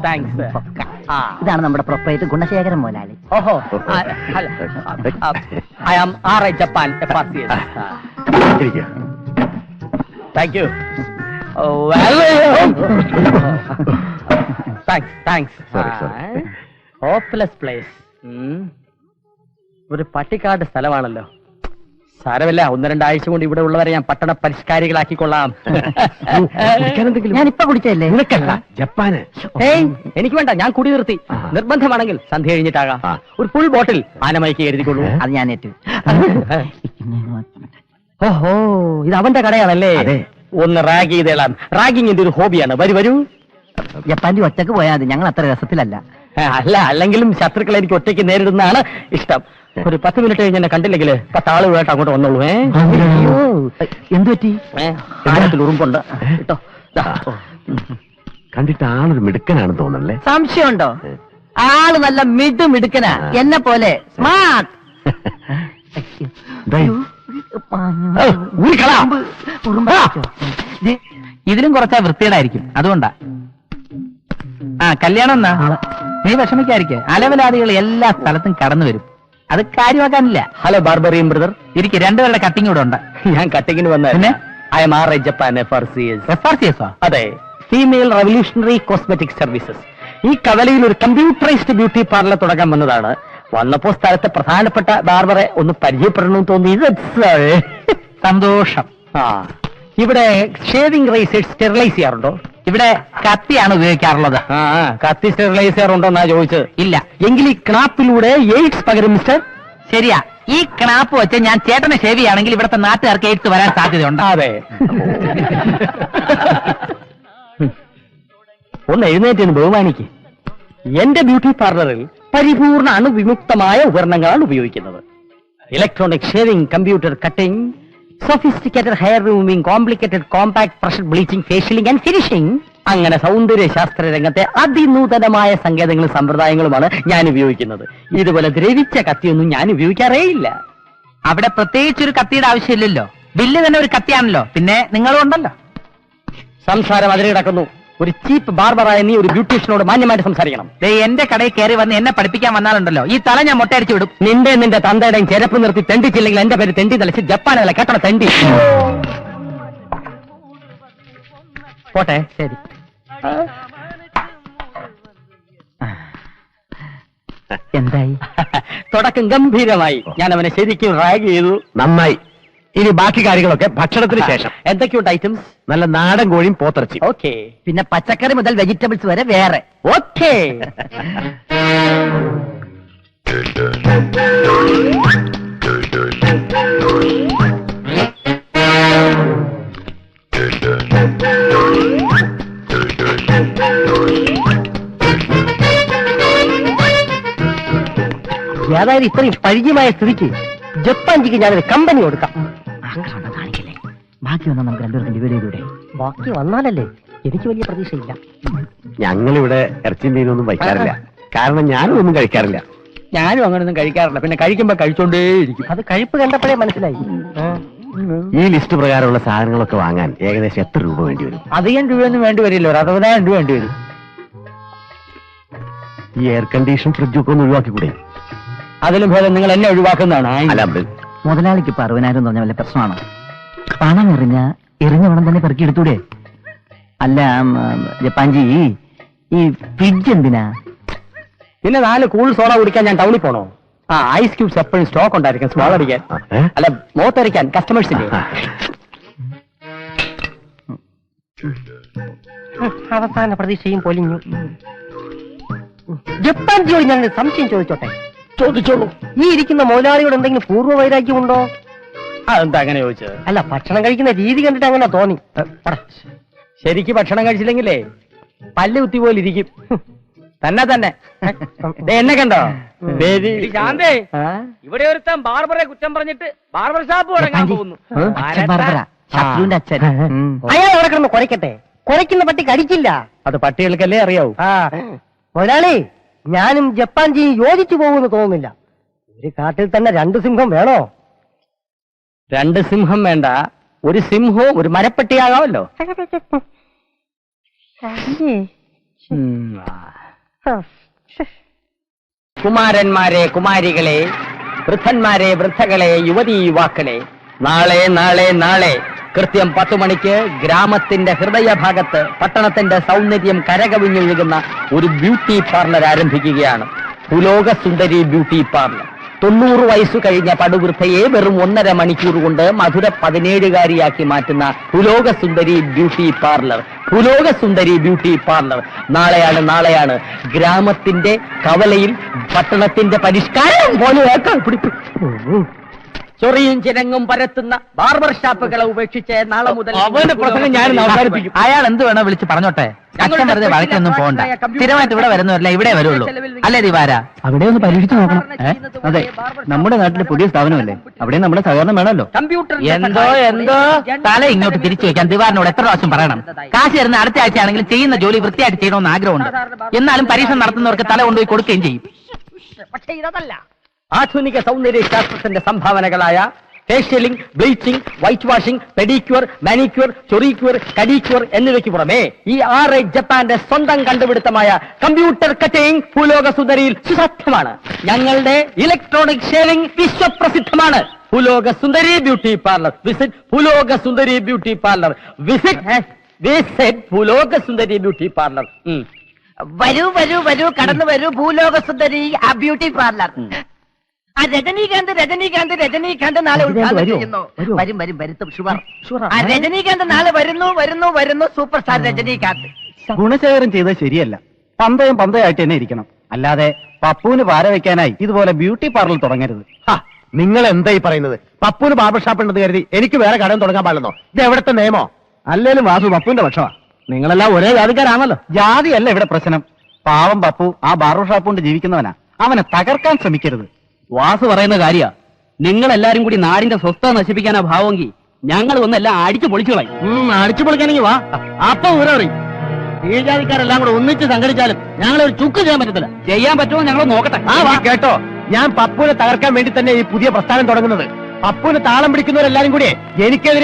Thanks. ഇതാണ് നമ്മുടെ proprietor Gunasekharan മുതലാളി. ഓഹോ, I am RI Japan FRCS. Thank you. Thanks. Hopeless place. ഒരു പട്ടിക്കാട് സ്ഥലമാണല്ലോ. സാരമില്ല, 1-2 ആഴ്ച കൊണ്ട് ഇവിടെ ഉള്ളവരെ ഞാൻ പട്ടണ പരിഷ്കാരികളാക്കിക്കൊള്ളാം. ഞാൻ ഇപ്പൊ കുടിച്ചല്ലേ? നിനക്കല്ല, ജപ്പാന്. ഏയ്, എനിക്ക് വേണ്ട, ഞാൻ കുടി നിർത്തി. നിർബന്ധമാണെങ്കിൽ സന്ധ്യ കഴിഞ്ഞിട്ടാകാം. ഒരു ഫുൾ ബോട്ടിൽ ആനമൈക്ക് എഴുതിക്കൊള്ളൂ. അത് ഞാൻ ഏറ്റു. ഓഹോ, ഇത് അവന്റെ കടയാണല്ലേ? ഒന്ന് റാഗ് ചെയ്തേളാം. റാഗിങ് എന്റെ ഒരു ഹോബിയാണ്. വരൂ. ജപ്പാന്റെ ഒറ്റക്ക് പോയാൽ മതി, ഞങ്ങൾ അത്ര രസത്തിലല്ല. അല്ലെങ്കിലും ശത്രുക്കളെ എനിക്ക് ഒറ്റയ്ക്ക് നേരിടുന്നതാണ് ഇഷ്ടം. ഒരു 10 മിനിറ്റ് കഴിഞ്ഞ് എന്നെ കണ്ടില്ലെങ്കിൽ 10 ആളുകളായിട്ട് അങ്ങോട്ട് വന്നോളൂ. എന്തു പറ്റി? ആഴത്തിൽ ഉറുമ്പുണ്ട് കേട്ടോ. കണ്ടിട്ട് ആളൊരു മിടുക്കനാണെന്ന് തോന്നല്ലേ? സംശയമുണ്ടോ? ആള് നല്ല മിടുക്കനാ, എന്നെ പോലെ സ്മാർട്ട്. ഇതിലും കുറച്ചാ വൃത്തിയേടായിരിക്കും, അതുകൊണ്ടാ. കല്യാണം എന്നാ? നീ വിഷമിക്കാതിരിക്കെ, അലവലാദികൾ എല്ലാ സ്ഥലത്തും കടന്നു വരും. അത് കാര്യമാക്കാനില്ല. ഹലോ ബാർബറിയം ബ്രദർ, ഇരിക്കും. 2 പേരുടെ കട്ടിങ് ഇവിടെ ഉണ്ട്. ഞാൻ കട്ടിങ്ങിന് വന്ന I M RI Japan FRCS. FRCS? അതെ, ഫീമെയിൽ റവല്യൂഷണറി കോസ്മെറ്റിക് സർവീസസ്. ഈ കവലയിൽ ഒരു കമ്പ്യൂട്ടറൈസ്ഡ് ബ്യൂട്ടി പാർലർ തുടങ്ങാൻ വന്നതാണ്. വന്നപ്പോ സ്ഥലത്തെ പ്രധാനപ്പെട്ട ബാർബറെ ഒന്ന് പരിചയപ്പെടണമെന്ന് തോന്നി. സന്തോഷം. ഇവിടെ ഷേവിംഗ് റേസേഴ്സ് സ്റ്റെറിലൈസ് ചെയ്യാറുണ്ടോ? ഇവിടെ കത്തിയാണ് ഉപയോഗിക്കാറുള്ളത്. കത്തി സ്റ്റെറിലൈസ് ചെയ്യാറുണ്ടോ എന്നാ ചോദിച്ചത്. ഇല്ല. എങ്കിൽ ഈ ക്നാപ്പിലൂടെ എയ്ഡ്സ് പകരും മിസ്റ്റർ. ശരിയാ, ഈ ക്നാപ്പ് വെച്ച് ഞാൻ ചേട്ടനെ ഷേവ് ചെയ്യുകയാണെങ്കിൽ ഇവിടുത്തെ നാട്ടുകാർക്ക് എയ്ഡ്സ് വരാൻ സാധ്യതയുണ്ട്. അതെ. ഒന്ന് എഴുന്നേറ്റ് ബഹുമാനിക്ക്. എന്റെ ബ്യൂട്ടി പാർലറിൽ പരിപൂർണ അണുവിമുക്തമായ ഉപകരണങ്ങളാണ് ഉപയോഗിക്കുന്നത്. Electronic shaving, computer cutting, sophisticated hair removing, complicated compact pressure bleaching, facialing and finishing. അങ്ങനെ സൗന്ദര്യ ശാസ്ത്ര രംഗത്തെ അതിനൂതനമായ സങ്കേതങ്ങളും സമ്പ്രദായങ്ങളുമാണ് ഞാൻ ഉപയോഗിക്കുന്നത്. ഇതുപോലെ ദ്രവിച്ച കത്തിയൊന്നും ഞാൻ ഉപയോഗിക്കാറേ ഇല്ല. അവിടെ പ്രത്യേകിച്ചൊരു കത്തിയുടെ ആവശ്യമില്ലല്ലോ. ബില്ല് തന്നെ ഒരു കത്തിയാണല്ലോ, പിന്നെ നിങ്ങളും ഉണ്ടല്ലോ. സംസാരം അതിരെ കിടക്കുന്നു. ഒരു ചീപ്പ് ബാർബറായ നീ ഒരു ബ്യൂട്ടീഷ്യനോട് മാന്യമായിട്ട് സംസാരിക്കണം. എന്റെ കടയിൽ കയറി വന്ന് എന്നെ പഠിപ്പിക്കാൻ വന്നാലുണ്ടല്ലോ, ഈ തല ഞാൻ മൊട്ടയടിച്ചു വിടും. നിന്റെ തന്തയുടെയും ചെരപ്പ് നിർത്തി തെണ്ടിച്ചില്ലെങ്കിൽ എന്റെ പേര് തെണ്ടി തലച്ച് ജപ്പാനല്ല, കേട്ടോ തെണ്ടി. പോട്ടെ. ശരി. എന്തായി? തുടക്കം ഗംഭീരമായി. ഞാൻ അവനെ ശരിക്കും റാഗ് ചെയ്തു. നന്നായി. ഇനി ബാക്കി കാര്യങ്ങളൊക്കെ ഭക്ഷണത്തിന് ശേഷം. എന്തൊക്കെയുണ്ട് ഐറ്റംസ്? നല്ല നാടൻ കോഴിയും പോത്തിറച്ചി. ഓക്കെ. പിന്നെ പച്ചക്കറി മുതൽ വെജിറ്റബിൾസ് വരെ വേറെ. ഓക്കെ. ഏതായാലും ഇത്രയും പരിചയമായ സ്ഥിതിക്ക് ജപ്പാൻജിക്ക് ഞാനൊരു കമ്പനി കൊടുക്കാം. ബാക്കി വന്നാൽ നമുക്ക് 2 പേർക്കും ഡിവൈഡ് ചെയ്തൂടെ? ബാക്കി വന്നാലല്ലേ? എനിക്ക് വലിയ പ്രതീക്ഷയില്ല. ഞങ്ങളിവിടെ ഇറച്ചി മീനൊന്നും വയ്ക്കാറില്ല, കാരണം ഞാനും ഒന്നും കഴിക്കാറില്ല. ഞാനും അങ്ങനൊന്നും കഴിക്കാറില്ല. പിന്നെ കഴിക്കുമ്പോ കഴിച്ചോണ്ടേയിരിക്കും. അത് കഴിപ്പ് കണ്ടപ്പോഴേ മനസ്സിലായി. ഈ ലിസ്റ്റ് പ്രകാരമുള്ള സാധനങ്ങളൊക്കെ വാങ്ങാൻ ഏകദേശം എത്ര രൂപ വേണ്ടി വരും? അധികം രൂപയൊന്നും വേണ്ടി വരില്ല, ഒരു 60,000 രൂപ വേണ്ടി വരും. ഈ എയർ കണ്ടീഷൻ ഫ്രിഡ്ജൊക്കെ ഒന്ന് ഒഴിവാക്കിക്കൂടെ? അതിലും ഭേദം നിങ്ങൾ എന്നെ ഒഴിവാക്കുന്നതാണ്. മുതലാളിക്ക് ഇപ്പൊ 60,000 എന്ന് പറഞ്ഞ വല്ല പ്രശ്നമാണോ? പണം എറിഞ്ഞ പണം തന്നെ പെറുക്കിയെടുത്തൂടെ? അല്ല ജപ്പാൻജി, ഈ ഫ്രിഡ്ജ് എന്തിനാ? പിന്നെ 4 കൂൾ സോഡ കുടിക്കാൻ ഞാൻ ടൗണിൽ പോണോ? ഐസ് ക്യൂബ്സ് എപ്പോഴും സ്റ്റോക്ക് ഉണ്ടായിരിക്കും, സ്മോൾ അടിക്കാൻ. അല്ല, മോത്തരിക്കാൻ കസ്റ്റമേഴ്സിന്റെ. അവസാന പ്രതീക്ഷയും പൊലിഞ്ഞു. ജപ്പാൻജിയോട് ഞാൻ സംശയം ചോദിച്ചോട്ടെ? ചോദിച്ചോളൂ. ഈ ഇരിക്കുന്ന മുതലാളിയോട് എന്തെങ്കിലും പൂർവ്വ വൈരാഗ്യമുണ്ടോ? അതെന്താ അങ്ങനെ ചോദിച്ചത്? അല്ല, ഭക്ഷണം കഴിക്കുന്ന രീതി കണ്ടിട്ട് അങ്ങനെ തോന്നി. ശരിക്ക് ഭക്ഷണം കഴിച്ചില്ലെങ്കിലേ പല്ല് കുത്തി പോലെ ഇരിക്കും. തന്നെ എന്നെ കണ്ടോ? ഇവിടെ ഒരുത്തൻ ബാർബറെ കുറ്റം പറഞ്ഞിട്ട് ബാർബർ ഷാപ്പ് തുടങ്ങാൻ പോകുന്നു. അയാൾ അവിടെ കിടന്ന് കുരയ്ക്കട്ടെ. കുരയ്ക്കുന്ന പട്ടി കടിക്കില്ല. അത് പട്ടികൾക്കല്ലേ അറിയാവൂ. മുതലാളി, ഞാനും ജപ്പാൻജിയും യോജിച്ചു പോകുമെന്ന് തോന്നുന്നില്ല. ഒരു കാട്ടിൽ തന്നെ 2 സിംഹം വേണോ? 2 സിംഹം വേണ്ട, ഒരു സിംഹവും ഒരു മരപ്പട്ടിയാകാമല്ലോ. കുമാരന്മാരെ, കുമാരികളെ, വൃദ്ധന്മാരെ, വൃദ്ധകളെ, യുവതീ യുവാക്കളെ, നാളെ നാളെ നാളെ കൃത്യം 10 മണിക്ക് ഗ്രാമത്തിന്റെ ഹൃദയഭാഗത്ത് പട്ടണത്തിന്റെ സൗന്ദര്യം കരകവിഞ്ഞൊഴുകുന്ന ഒരു ബ്യൂട്ടി പാർലർ ആരംഭിക്കുകയാണ്. പുലോക സുന്ദരി ബ്യൂട്ടി പാർലർ. 90 വയസ്സു കഴിഞ്ഞ പടുവൃദ്ധയെ വെറും 1.5 മണിക്കൂർ കൊണ്ട് മധുര 17കാരിയാക്കി മാറ്റുന്ന പുലോക സുന്ദരി ബ്യൂട്ടി പാർലർ. പുലോക സുന്ദരി ബ്യൂട്ടി പാർലർ. നാളെയാണ് ഗ്രാമത്തിന്റെ കവലയിൽ പട്ടണത്തിന്റെ പരിഷ്കാരം പോലെ ചൊറിയും ചിരങ്ങും പരത്തുന്ന ബാർബർ ഷാപ്പുകളെ ഉപേക്ഷിച്ച് നാളെ മുതൽ അവന്റെ പ്രസംഗം ഞാൻ അവസാനിപ്പിക്കും. അയാൾ എന്ത് വേണോ വിളിച്ച് പറഞ്ഞോട്ടെ. അച്ഛൻ വെറുതെ വഴക്കൊന്നും പോകണ്ട. സ്ഥിരമായിട്ട് ഇവിടെ വരുന്നവരല്ല, ഇവിടെ വരുള്ളൂ. അല്ലേ ദിവാര? അവിടെ ഒന്ന് പരീക്ഷിച്ചു നോക്കണം. അതെ, നമ്മുടെ നാട്ടിലെ പുതിയ സ്ഥാപനമല്ലേ, അവിടെ നമ്മുടെ സഹകരണം വേണമല്ലോ. കമ്പ്യൂട്ടർ എന്തോ തല ഇങ്ങോട്ട് തിരിച്ചു വെക്കാൻ ദിവാറിനോട് എത്ര പ്രാവശ്യം പറയണം. കാശ് തരുന്ന അടുത്ത ആഴ്ച ആണെങ്കിലും ചെയ്യുന്ന ജോലി വൃത്തിയായിട്ട് ചെയ്യണമെന്ന് ആഗ്രഹമുണ്ട്. എന്നാലും പരീക്ഷണം നടത്തുന്നവർക്ക് തല കൊണ്ടുപോയി കൊടുക്കുകയും ചെയ്യും. പക്ഷേ ഇതല്ല. ആധുനിക സൗന്ദര്യ ശാസ്ത്രത്തിന്റെ സംഭാവനകളായ facialing, bleaching, white washing, pedicure, manicure, ചൊറിക്യൂർ, കഡിക്യൂർ എന്നിവയ്ക്ക് പുറമെ ഈ 6 ജപ്പാന്റെ സ്വന്തം കണ്ടുപിടുത്തമായ കമ്പ്യൂട്ടർ കട്ടിംഗ് ഭൂലോക സുന്ദരിയിൽ സുസാധ്യമാണ്. ഞങ്ങളുടെ ഇലക്ട്രോണിക് ഷേവിംഗ് വിശ്വപ്രസിദ്ധമാണ്. ഭൂലോക സുന്ദരി ബ്യൂട്ടി പാർലർ. വിസിറ്റ് ഭൂലോക സുന്ദരി ബ്യൂട്ടി പാർലർ. വിസിറ്റ് ഭൂലോക സുന്ദരി ബ്യൂട്ടി പാർലർ. വരൂ വരൂ വരൂ, കടന്നു വരൂ ഭൂലോക സുന്ദരി ആ ബ്യൂട്ടി പാർലർ. ആ രജനീകാന്ത് നാളെ ഉദ്ഘാടനം ചെയ്യുന്നു. വരും വരുത്തും ഷുവർ. ആ രജനീകാന്ത് നാളെ വരുന്നു സൂപ്പർ സ്റ്റാർ രജനീകാന്ത്. ഗുണശേഖരം ചെയ്തത് ശരിയല്ല. പന്തയമായിട്ട് തന്നെ ഇരിക്കണം. അല്ലാതെ പപ്പുവിന് പാര വെക്കാനായി ഇതുപോലെ ബ്യൂട്ടി പാർലർ തുടങ്ങരുത്. നിങ്ങൾ എന്തായി പറയുന്നത്? പപ്പൂന് ബാർബർ ഷാപ്പ് ഉണ്ടെന്ന് കരുതി എനിക്ക് വേറെ കടം തുടങ്ങാൻ പാടുന്നോ? ഇത് എവിടത്തെ നിയമോ? അല്ലേലും വാസു പപ്പുവിന്റെ പക്ഷമാ. നിങ്ങളെല്ലാം ഒരേ ജാതിക്കാരാണല്ലോ. ജാതിയല്ല ഇവിടെ പ്രശ്നം. പാവം പപ്പു ആ ബാർബർ ഷാപ്പ് കൊണ്ട് ജീവിക്കുന്നവനാ. അവനെ തകർക്കാൻ ശ്രമിക്കരുത്. വാസു പറയുന്ന കാര്യ. നിങ്ങൾ എല്ലാരും കൂടി നാടിന്റെ സ്വസ്ഥത നശിപ്പിക്കാനാ ഭാവമെങ്കിൽ ഞങ്ങൾ ഒന്നെല്ലാം അടിച്ചു പൊളിച്ചു കളയും. അടിച്ചു പൊളിക്കാനെങ്കിൽ വാ. അപ്പൊ ഊരറി ഈ ജാതിക്കാരെല്ലാം കൂടെ ഒന്നിച്ച് സംഘടിച്ചാലും ഞങ്ങളൊരു ചുക്ക് ചെയ്യാൻ പറ്റത്തില്ല. ചെയ്യാൻ പറ്റുമോ ഞങ്ങൾ നോക്കട്ടെ. കേട്ടോ, ഞാൻ പപ്പൂനെ തകർക്കാൻ വേണ്ടി തന്നെ ഈ പുതിയ പ്രസ്ഥാനം തുടങ്ങുന്നത്. പപ്പൂന് താളം പിടിക്കുന്നവരെല്ലാരും കൂടി എനിക്കെതിരെ